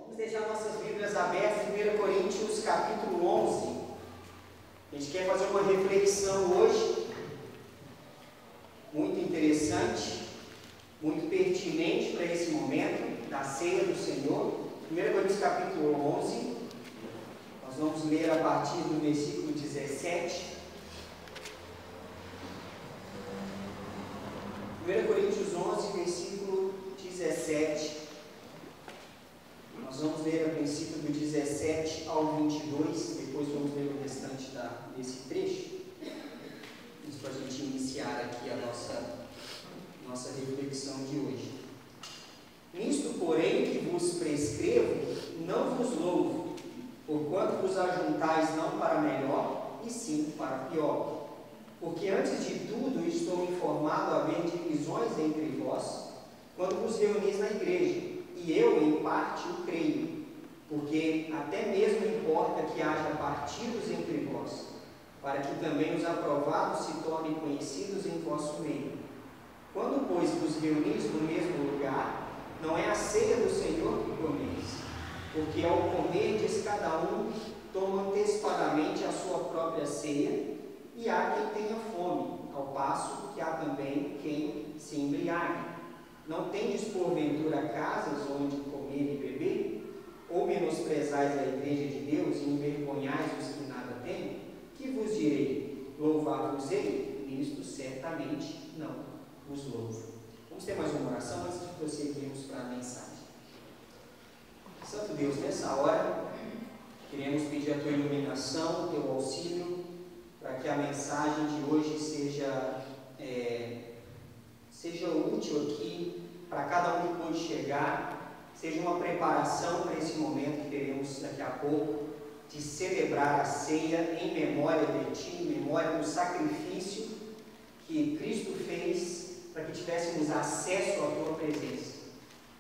Vamos deixar nossas Bíblias abertas em 1 Coríntios capítulo 11. A gente quer fazer uma reflexão hoje, muito interessante, muito pertinente para esse momento da ceia do Senhor. 1 Coríntios capítulo 11, nós vamos ler a partir do versículo 17. 1 Coríntios 11, versículo 17. Nós vamos ler a princípio do 17 ao 22, depois vamos ler o restante desse trecho. Isso para a gente iniciar aqui a nossa reflexão de hoje. Nisto, porém, que vos prescrevo, não vos louvo, porquanto vos ajuntais não para melhor, e sim para pior. Porque antes de tudo estou informado a haver divisões entre vós, quando vos reunis na igreja. E eu, em parte, o creio, porque até mesmo importa que haja partidos entre vós, para que também os aprovados se tornem conhecidos em vosso meio. Quando, pois, vos reunis no mesmo lugar, não é a ceia do Senhor que comeis, porque ao comerdes cada um toma antecipadamente a sua própria ceia, e há quem tenha fome, ao passo que há também quem se embriague. Não tendes porventura casas onde comer e beber? Ou menosprezais a igreja de Deus e envergonhais os que nada têm? Que vos direi? Louvar-vos-ei? Nisto certamente não vos louvo. Vamos ter mais uma oração antes de prosseguirmos para a mensagem. Santo Deus, nessa hora, queremos pedir a tua iluminação, o teu auxílio, para que a mensagem de hoje seja útil aqui para cada um que pôde chegar, seja uma preparação para esse momento que teremos daqui a pouco, de celebrar a ceia em memória de Ti, em memória do sacrifício que Cristo fez para que tivéssemos acesso à Tua presença.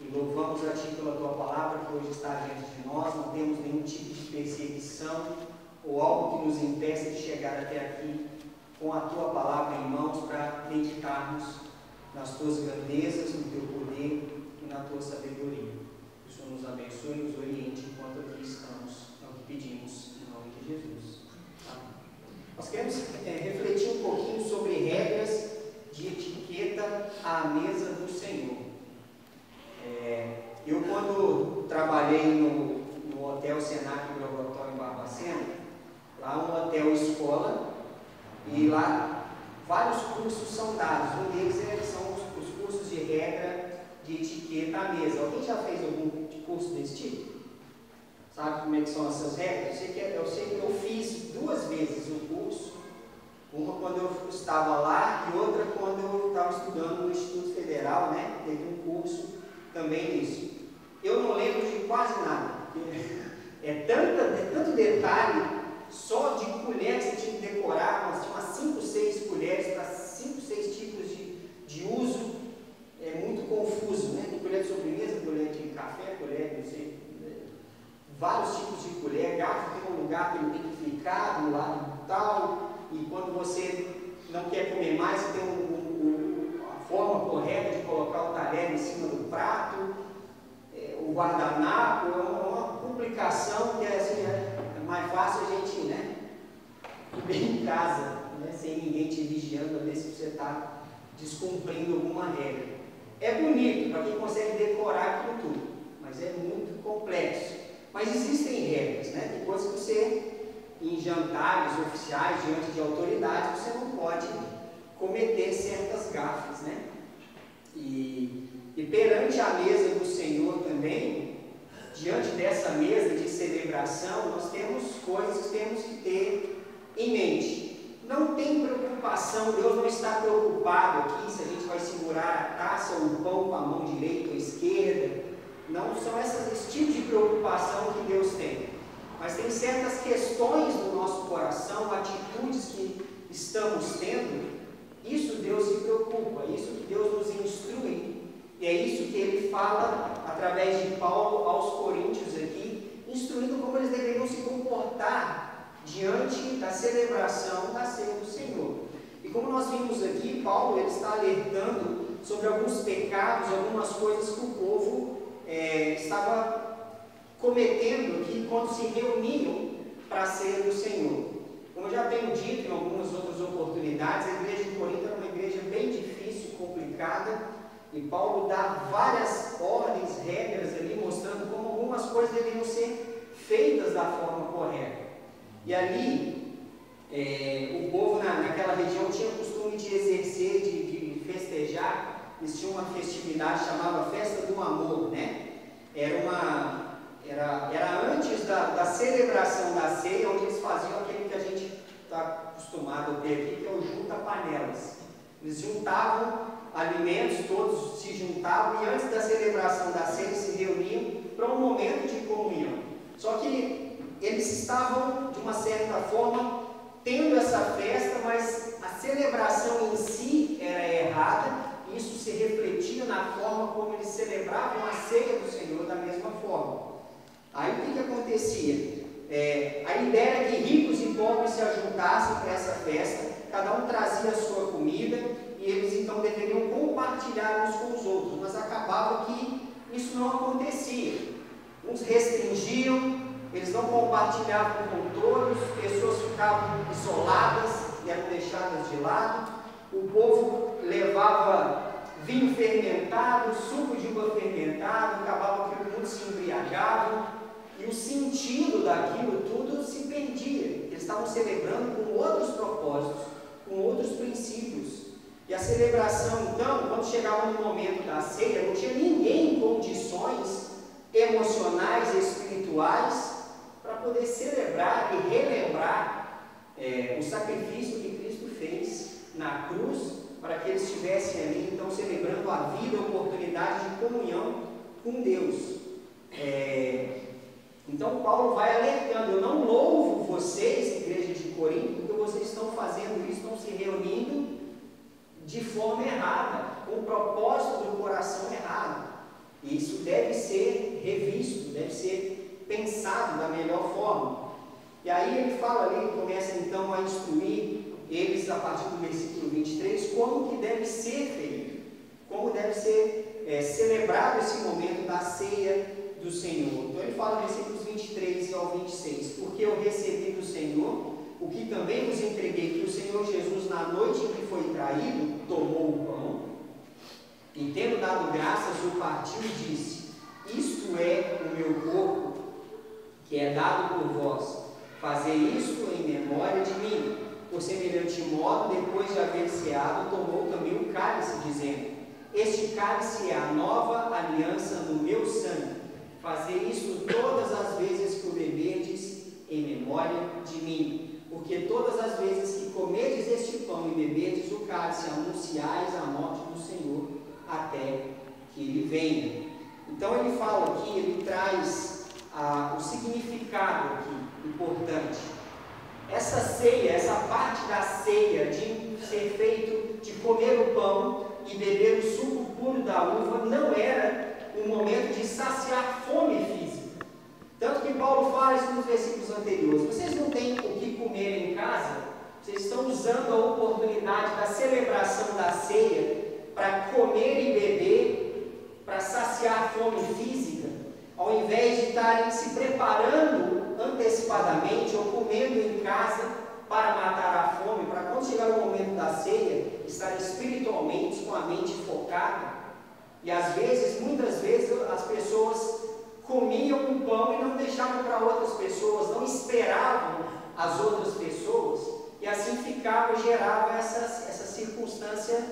E louvamos a Ti pela Tua palavra que hoje está diante de nós, não temos nenhum tipo de perseguição ou algo que nos impeça de chegar até aqui com a Tua palavra em mãos para meditarmos nas Tuas grandezas, no Teu poder e na Tua sabedoria. Que o Senhor nos abençoe e nos oriente enquanto aqui estamos, é o que pedimos em nome de Jesus. Amém. Nós queremos refletir um pouquinho sobre regras de etiqueta à mesa do Senhor. Eu, quando trabalhei no Hotel Senac Brogotório em Barbacena, lá um hotel escola, e lá vários cursos são dados. Um deles são os cursos de regra de etiqueta à mesa. Alguém já fez algum curso desse tipo? Sabe como é que são essas regras? Eu sei que eu fiz 2 vezes o curso. Uma quando eu estava lá e outra quando eu estava estudando no Instituto Federal, né? Teve um curso também disso. Eu não lembro de quase nada. É tanto detalhe. Só de colher que você tinha que decorar, mas tinha umas 5, 6 colheres para 5, 6 tipos de uso. É muito confuso, né? Tem colher de sobremesa, colher de café, colher de vários tipos de colher. Garfo tem um lugar que ele tem que ficar, do lado tal, e quando você não quer comer mais, você tem a forma correta de colocar o talher em cima do prato, o guardanapo. É uma complicação que é mais fácil a gente, ir em casa, sem ninguém te vigiando, a ver se você está descumprindo alguma regra. É bonito para quem consegue decorar aquilo tudo, mas é muito complexo. Mas existem regras, Tem coisas que você, em jantares oficiais, diante de autoridades, você não pode cometer certas gafes, E perante a mesa do Senhor também, diante dessa mesa de celebração, nós temos coisas que temos que ter em mente. Não tem preocupação, Deus não está preocupado aqui se a gente vai segurar a taça ou o pão com a mão direita ou esquerda. Não são esse tipo de preocupação que Deus tem. Mas tem certas questões do nosso coração, atitudes que estamos tendo. Isso Deus se preocupa, isso que Deus nos instrui. E é isso que ele fala através de Paulo aos Coríntios aqui, instruindo como eles deveriam se comportar diante da celebração da ceia do Senhor. E como nós vimos aqui, Paulo ele está alertando sobre alguns pecados, algumas coisas que o povo estava cometendo aqui quando se reuniam para a ceia do Senhor. Como eu já tenho dito em algumas outras oportunidades, a igreja de Corinto era uma igreja bem difícil, complicada, e Paulo dá várias ordens, regras ali, mostrando como algumas coisas deveriam ser feitas da forma correta. E ali, o povo naquela região tinha o costume de exercer, de festejar. Eles tinham uma festividade chamada Festa do Amor, né? Era antes da celebração da ceia, onde eles faziam aquele que a gente está acostumado a ter aqui, que é o junta-panelas. Eles juntavam alimentos, todos se juntavam, e antes da celebração da ceia eles se reuniam para um momento de comunhão. Só que eles estavam, de uma certa forma, tendo essa festa, mas a celebração em si era errada. Isso se refletia na forma como eles celebravam a ceia do Senhor da mesma forma. Aí o que acontecia? A ideia era que ricos e pobres se ajuntassem para essa festa, cada um trazia a sua comida e eles então deveriam compartilhar uns com os outros, mas acabava que isso não acontecia. Uns restringiam, eles não compartilhavam com todos, pessoas ficavam isoladas e eram deixadas de lado. O povo levava vinho fermentado, suco de uva fermentado, acabava que muitos se embriagavam, e o sentido daquilo tudo se perdia. Eles estavam celebrando com outros propósitos, com outros princípios. E a celebração, então, quando chegava no momento da ceia, não tinha ninguém em condições emocionais e espirituais para poder celebrar e relembrar o sacrifício que Cristo fez na cruz, para que eles estivessem ali, então, celebrando a vida, a oportunidade de comunhão com Deus. Então, Paulo vai alertando: eu não louvo vocês, igreja de Corinto, porque vocês estão fazendo isso, estão se reunindo de forma errada, com o propósito do coração errado. E isso deve ser revisto, deve ser pensado da melhor forma. E aí ele fala ali, começa então a instruir eles, a partir do versículo 23, como que deve ser feito, como deve ser celebrado esse momento da ceia do Senhor. Então ele fala no versículos 23 ao 26, porque eu recebi do Senhor o que também vos entreguei, que o Senhor Jesus, na noite em que foi traído, tomou o pão, e tendo dado graças, o partiu e disse: isto é o meu corpo, que é dado por vós, fazei isto em memória de mim. Por semelhante modo, depois de haver ceado, tomou também o cálice, dizendo: este cálice é a nova aliança no meu sangue. Fazei isto todas as vezes que o beberdes em memória de mim. Porque todas as vezes que comerdes este pão e beberdes o cálice, anunciais a morte do Senhor até que ele venha. Então ele fala aqui, ele traz o significado aqui importante. Essa ceia, essa parte da ceia, de ser feito, de comer o pão e beber o suco puro da uva, não era um momento de saciar fome física. Tanto que Paulo fala isso nos versículos anteriores: vocês não têm o que comer em casa, vocês estão usando a oportunidade da celebração da ceia para comer e beber, para saciar a fome física, ao invés de estarem se preparando antecipadamente ou comendo em casa para matar a fome, para quando chegar o momento da ceia, estarem espiritualmente com a mente focada. E às vezes, muitas vezes, as pessoas comiam o pão e não deixavam para outras pessoas, não esperavam as outras pessoas, e assim ficava, gerava essa circunstância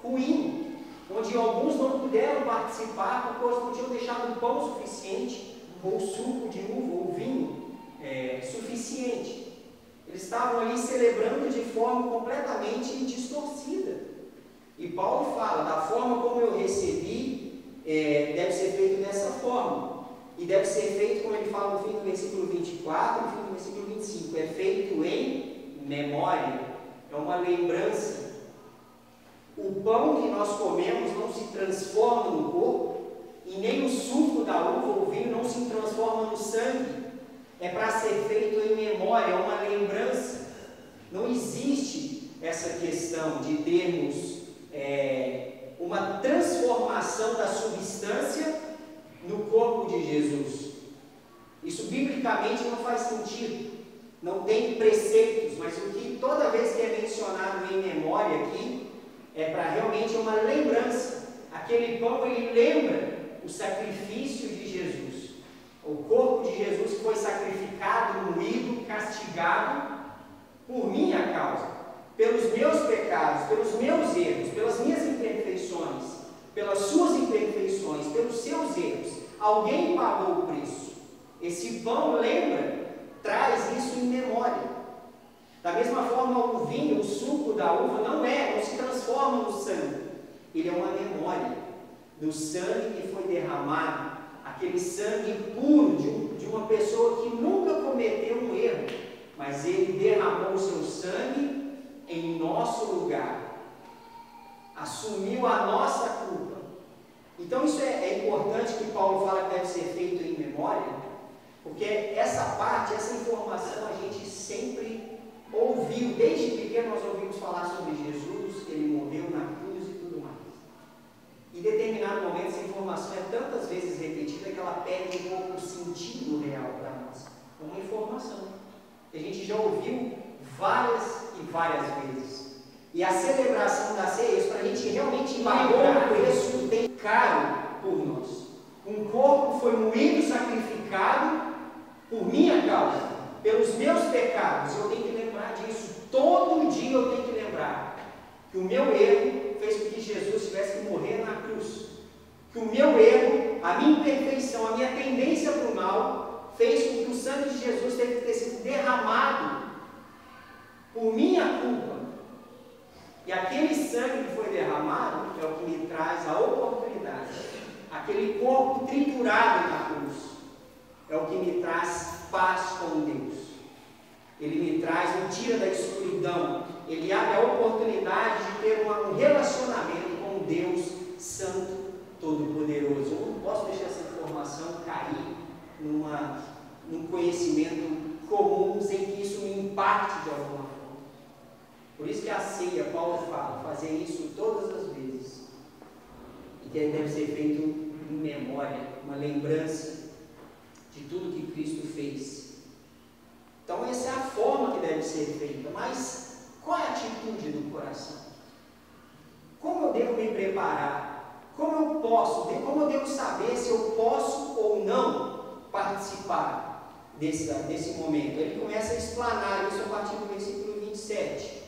ruim, onde alguns não puderam participar porque eles não tinham deixado o pão suficiente, ou suco de uva, ou vinho suficiente. Eles estavam ali celebrando de forma completamente distorcida. E Paulo fala: da forma como eu recebi, deve ser feito dessa forma. E deve ser feito, como ele fala no fim do versículo 24, no fim do versículo 25, é feito em memória, é uma lembrança. O pão que nós comemos não se transforma no corpo, e nem o suco da uva ou vinho não se transforma no sangue. É para ser feito em memória, é uma lembrança. Não existe essa questão de termos uma transformação da substância no corpo de Jesus. não tem preceitos, mas o que toda vez que é mencionado em memória aqui, é para realmente uma lembrança. Aquele pão, ele lembra o sacrifício de Jesus. O corpo de Jesus que foi sacrificado, moído, castigado por minha causa, pelos meus pecados, pelos meus erros, pelas minhas imperfeições, pelas suas imperfeições, pelos seus erros. Alguém pagou o preço. Esse pão lembra, traz isso em memória. Da mesma forma, o vinho, o suco da uva, não se transforma no sangue. Ele é uma memória do sangue que foi derramado, aquele sangue puro de uma pessoa que nunca cometeu um erro, mas ele derramou o seu sangue em nosso lugar, assumiu a nossa culpa. Então isso é importante que Paulo fala que deve ser feito em memória, porque essa parte, essa informação a gente sempre ouviu, desde pequeno nós ouvimos falar sobre Jesus, que ele morreu na cruz e tudo mais. Em determinado momento essa informação é tantas vezes repetida que ela perde um pouco o sentido real para nós. É uma informação que a gente já ouviu várias e várias vezes. E a celebração da ceia é isso, para a gente realmente lembrar o preço que tem caro por nós. Um corpo foi moído, sacrificado por minha causa, pelos meus pecados. Eu tenho que lembrar disso. Todo dia eu tenho que lembrar que o meu erro fez com que Jesus tivesse que morrer na cruz. Que o meu erro, a minha imperfeição, a minha tendência para o mal, fez com que o sangue de Jesus teve que ter sido derramado por minha culpa. E aquele sangue que foi derramado é o que me traz a oportunidade. Aquele corpo triturado na cruz é o que me traz paz com Deus. Ele me traz, me tira da escuridão. Ele abre a oportunidade de ter um relacionamento com Deus Santo, Todo-Poderoso. Eu não posso deixar essa informação cair num conhecimento comum sem que isso me impacte de alguma forma. Por isso que a ceia, Paulo fala, fazer isso todas as vezes. E que deve ser feito em memória, uma lembrança de tudo que Cristo fez. Então essa é a forma que deve ser feita. Mas qual é a atitude do coração? Como eu devo me preparar? Como eu devo saber se eu posso ou não participar desse momento? Ele começa a explanar isso a partir do versículo 27.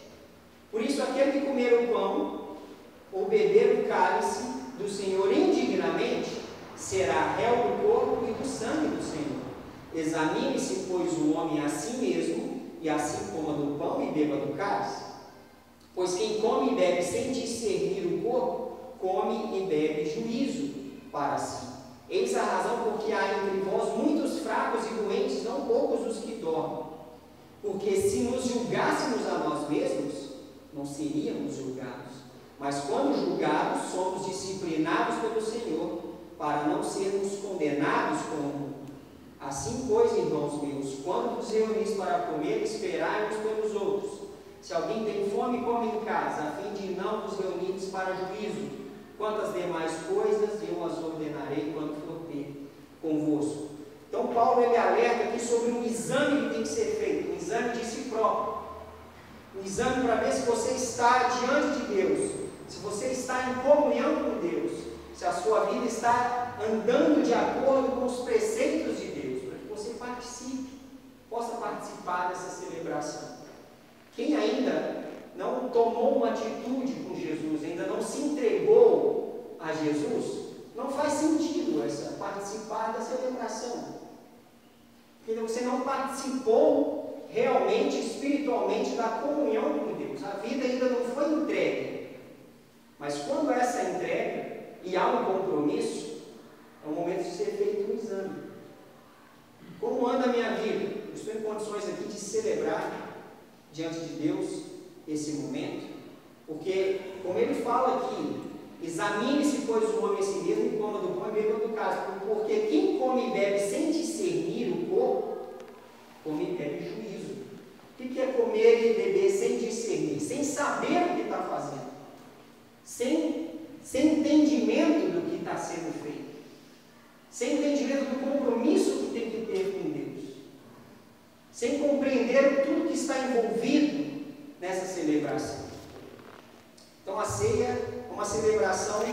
Por isso, aquele que comer o pão ou beber o cálice do Senhor indignamente será réu do corpo e do sangue do Senhor. Examine-se, pois, o homem a si mesmo, e assim coma do pão e beba do cálice. Pois quem come e bebe sem discernir o corpo, come e bebe juízo para si. Eis a razão porque há entre vós muitos fracos e doentes, não poucos os que dormem. Porque se nos julgássemos a nós mesmos, não seríamos julgados. Mas quando julgados, somos disciplinados pelo Senhor, para não sermos condenados com o mundo. Assim, pois, irmãos meus, quando vos reunis para comer, esperai uns pelos outros. Se alguém tem fome, come em casa, a fim de não vos reunirdes para juízo. Quantas demais coisas eu as ordenarei quando for ter convosco. Então, Paulo ele alerta aqui sobre um exame que tem que ser feito, um exame de si próprio. Um exame para ver se você está diante de Deus, se você está em comunhão com Deus, se a sua vida está andando de acordo com os preceitos de Deus, para que você possa participar dessa celebração. Quem ainda não tomou uma atitude com Jesus, ainda não se entregou a Jesus, não faz sentido participar da celebração. Porque você não participou realmente, espiritualmente, da comunhão com Deus. A vida ainda não foi entregue. Mas quando essa entrega, e há um compromisso, é o momento de ser feito um exame. Como anda a minha vida? Eu estou em condições aqui de celebrar diante de Deus esse momento? Porque, como ele fala aqui, examine-se, pois, o homem a si mesmo e coma do pão e beba do cálice. Porque quem come e bebe sem discernir o corpo, come e bebe juízo. O que é comer e beber sem discernir? Sem saber o que está fazendo. Sem entendimento do que está sendo feito. Sem entendimento do compromisso que tem que ter com Deus. sem compreender tudo que está envolvido nessa celebração. Então a ceia é uma celebração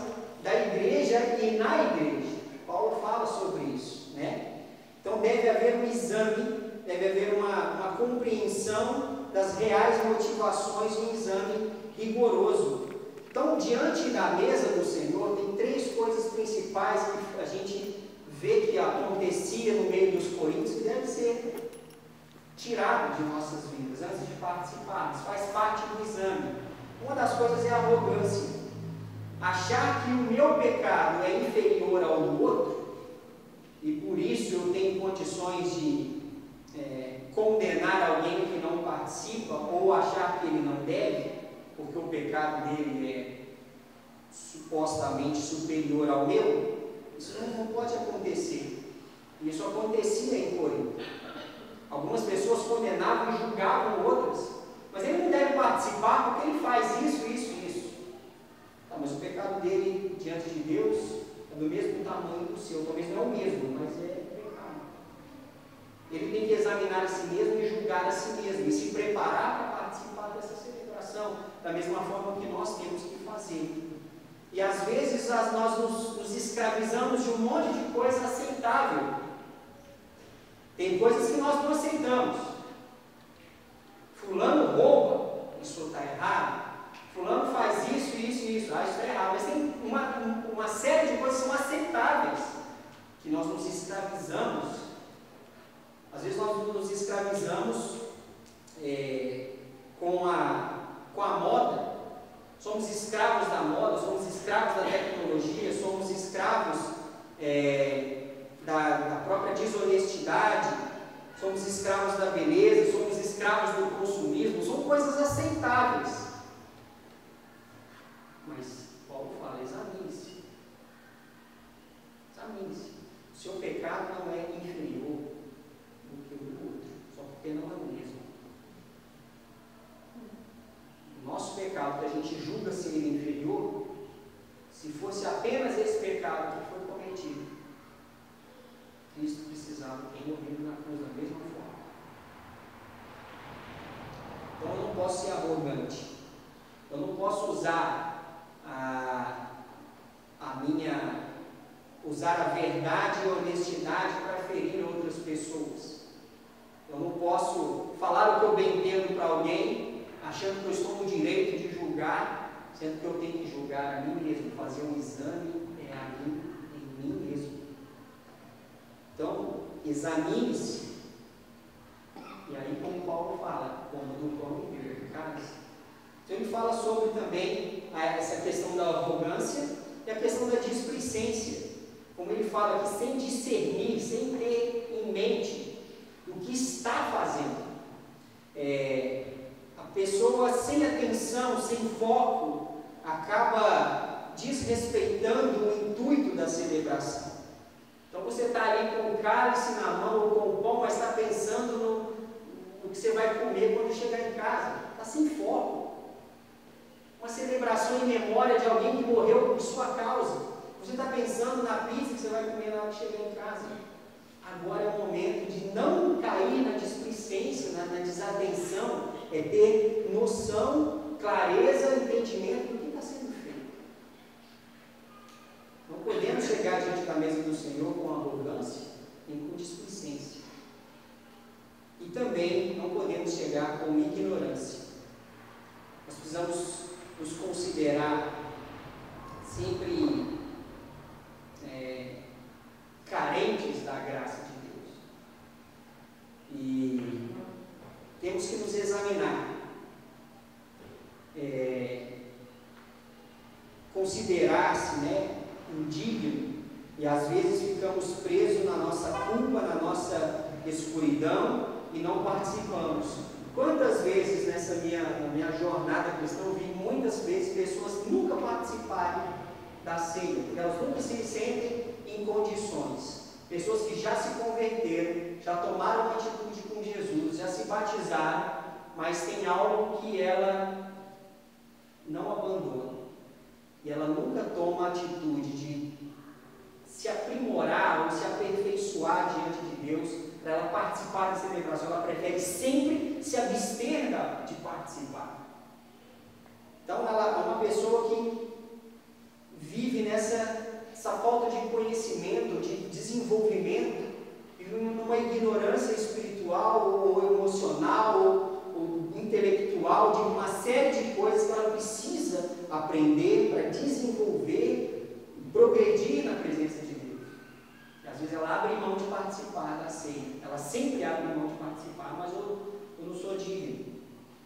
da igreja e na igreja. Paulo fala sobre isso, né? Então deve haver um exame, deve haver uma compreensão das reais motivações, um exame rigoroso. Então, diante da mesa do Senhor, tem três coisas principais que a gente vê que acontecia no meio dos coríntios, que deve ser tirado de nossas vidas antes de participarmos. Faz parte do exame. Uma das coisas é a arrogância. Achar que o meu pecado é inferior ao do outro, e por isso eu tenho condições de condenar alguém que não participa, ou achar que ele não deve, porque o pecado dele é supostamente superior ao meu. Isso não pode acontecer. Isso acontecia em Corinto. Algumas pessoas condenavam e julgavam outras, mas ele não deve participar porque ele faz isso, isso e isso. Tá, mas o pecado dele diante de Deus é do mesmo tamanho do seu. Talvez não é o mesmo, mas é pecado. Ele tem que examinar a si mesmo e julgar a si mesmo, e se preparar para participar dessa celebração, da mesma forma que nós temos que fazer. E às vezes nós nos escravizamos de um monte de coisa aceitável. Tem coisas que nós não aceitamos. Fulano rouba, isso está errado. Fulano faz isso, isso e isso, isso está errado. Mas tem uma série de coisas que são aceitáveis, que nós nos escravizamos. Às vezes nós nos escravizamos com a moda. Somos escravos da moda, somos escravos da tecnologia, somos escravos da própria desonestidade, somos escravos da beleza, somos escravos do consumismo. São coisas aceitáveis. Mas Paulo fala, examine-se. Examine-se. O seu pecado não é inferior do que o do outro, só porque não é o mesmo. O nosso pecado, que a gente julga ser inferior, se fosse apenas esse pecado que foi cometido, Cristo precisava ter morrido na cruz da mesma forma. Então eu não posso ser arrogante. Eu não posso usar a verdade e a honestidade para ferir outras pessoas. Eu não posso falar o que eu bem entendo para alguém, achando que eu estou no direito de julgar, sendo que eu tenho que julgar a mim mesmo, fazer um exame em mim mesmo. Então, examine-se. E aí, como Paulo fala, como do pão e do cálice. Então, ele fala sobre também essa questão da arrogância e a questão da displicência. Como ele fala aqui, sem discernir, sem ter em mente o que está fazendo. A pessoa sem atenção, sem foco, acaba desrespeitando o intuito da celebração. Então você está ali com o cálice na mão ou com o pão, mas está pensando no que você vai comer quando chegar em casa. Está sem foco. Uma celebração em memória de alguém que morreu por sua causa. Você está pensando na pizza que você vai comer na hora que chegar em casa. Agora é o momento de não cair na displicência, na desatenção, é ter noção, clareza, entendimento do que está sendo feito. Não podemos chegar diante da mesa do Senhor com arrogância e com displicência. E também não podemos chegar com ignorância. Nós precisamos nos considerar sempre carentes da graça de Deus. E temos que nos examinar. Considerar-se indigno, e às vezes ficamos presos na nossa culpa, na nossa escuridão e não participamos. Quantas vezes na minha jornada cristã eu vi muitas vezes pessoas nunca participarem da ceia, porque elas nunca se sentem em condições. Pessoas que já se converteram, já tomaram uma atitude com Jesus, já se batizaram, mas tem algo que ela não abandona. E ela nunca toma a atitude de se aprimorar ou se aperfeiçoar diante de Deus, para ela participar da celebração, ela prefere sempre se abster de participar. Então, ela é uma pessoa que vive nessa falta de conhecimento, de desenvolvimento, vive numa ignorância espiritual ou emocional ou intelectual de uma série de coisas que ela precisa aprender para desenvolver e progredir na presença de Deus. E às vezes ela abre mão de participar da ceia. Ela sempre abre mão de participar, mas eu não sou digno.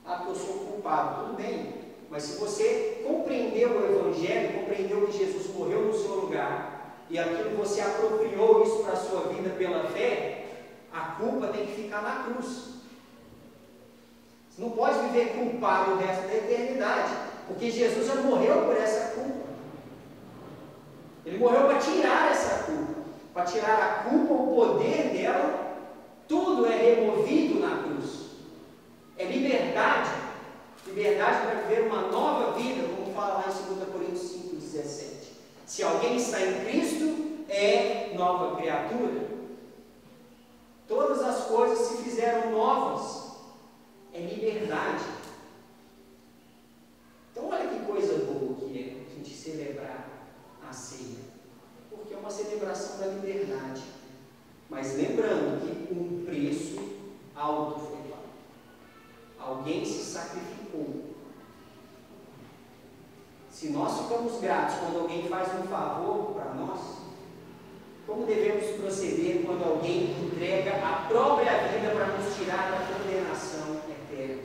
Porque eu sou culpado. Tudo bem. Mas se você compreendeu o Evangelho, compreendeu que Jesus morreu no seu lugar, e aquilo você apropriou isso para a sua vida pela fé, a culpa tem que ficar na cruz. Você não pode viver culpado o resto da eternidade, porque Jesus já morreu por essa culpa. Ele morreu para tirar essa culpa. Para tirar a culpa, o poder dela, tudo é removido na cruz. É liberdade. Liberdade para viver uma nova vida, como fala lá em 2 Coríntios 5,17. Se alguém está em Cristo, é nova criatura. Todas as coisas se fizeram novas. É liberdade. Então olha que coisa boa que é a gente celebrar a ceia. Porque é uma celebração da liberdade. Mas lembrando que um preço alto foi pago. Alguém se sacrificou. Se nós ficamos gratos quando alguém faz um favor para nós, como devemos proceder quando alguém entrega a própria vida para nos tirar da condenação eterna?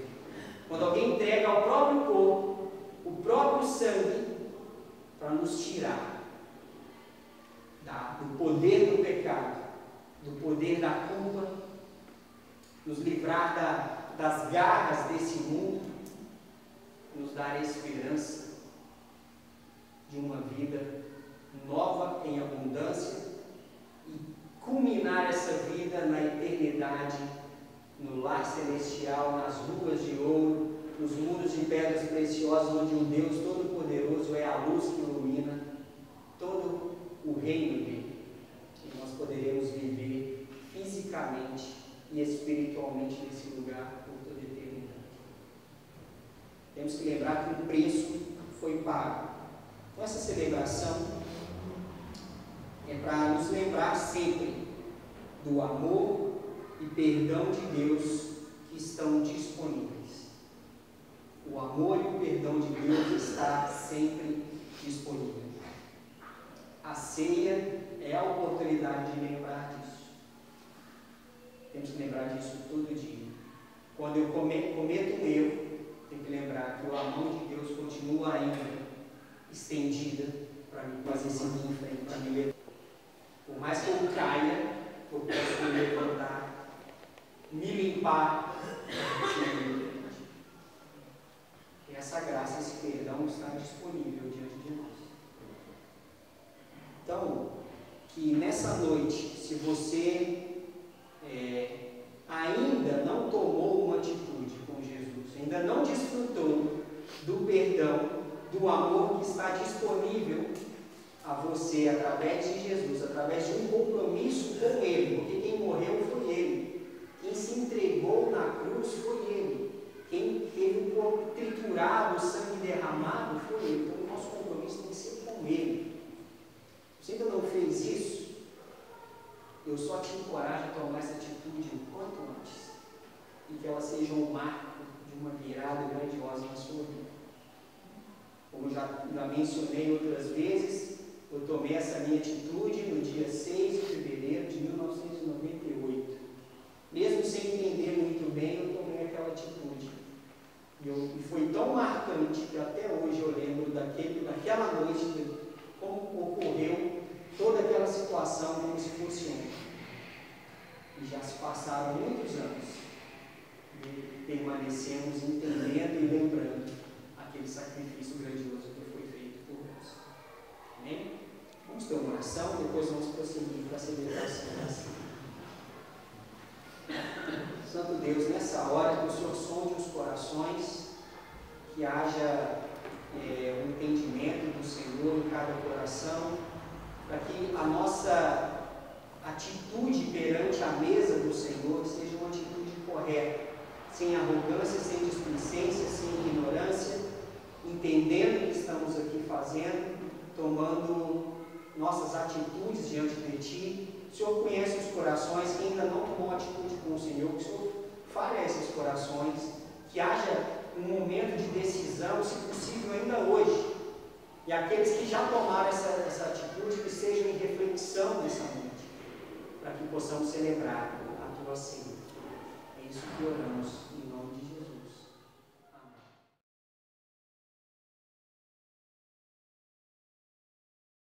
Quando alguém entrega o próprio corpo, o próprio sangue, para nos tirar do poder do pecado, do poder da culpa, nos livrar das garras desse mundo, nos dar esperança de uma vida nova em abundância e culminar essa vida na eternidade, no lar celestial, nas ruas de ouro, nos muros de pedras preciosas, onde um Deus Todo-Poderoso é a luz que ilumina todo o reino dele. E nós poderemos viver fisicamente e espiritualmente nesse lugar por toda a eternidade. Temos que lembrar que o preço foi pago. Então, essa celebração é para nos lembrar sempre do amor e perdão de Deus que estão disponíveis. O amor e o perdão de Deus está sempre disponível. A ceia é a oportunidade de lembrar disso. Temos que lembrar disso todo dia. Quando eu cometo um erro, tenho que lembrar que a mão de Deus continua ainda estendida para me fazer seguir em frente, para me levantar. Por mais que eu caia, eu posso me levantar, me limpar, e essa graça, esse perdão está disponível diante de nós. Então, que nessa noite, se você ainda não tomou uma atitude com Jesus, ainda não desfrutou do perdão, do amor que está disponível a você através de Jesus, através de um compromisso com Ele, porque quem morreu foi Ele, quem se entregou na cruz foi Ele, quem teve o corpo triturado, o sangue derramado foi Ele. Então o nosso compromisso tem que ser com Ele. Se você ainda não fez isso, eu só te encorajo a tomar essa atitude o quanto antes, e que ela seja um marco de uma virada grandiosa na sua vida. Como já mencionei outras vezes, eu tomei essa minha atitude no dia 6 de fevereiro de 1998. Mesmo sem entender muito bem, eu tomei aquela atitude. E foi tão marcante que até hoje eu lembro daquela noite, como ocorreu toda aquela situação como se fosse ontem. E já se passaram muitos anos e permanecemos entendendo e lembrando aquele sacrifício grandioso que foi feito por nós. Amém? Vamos ter uma oração, depois vamos prosseguir para a celebração da ceia. Santo Deus, nessa hora que o Senhor sonde os corações, que haja um entendimento do Senhor em cada coração, para que a nossa atitude perante a mesa do Senhor seja uma atitude correta, sem arrogância, sem displicência, sem ignorância, entendendo o que estamos aqui fazendo, tomando nossas atitudes diante de Ti. O Senhor conhece os corações que ainda não tomou atitude com o Senhor, que o Senhor fale a esses corações, que haja um momento de decisão, se possível ainda hoje, e aqueles que já tomaram essa atitude, que sejam em reflexão nessa noite, para que possamos celebrar a Tua ceia. É isso que oramos.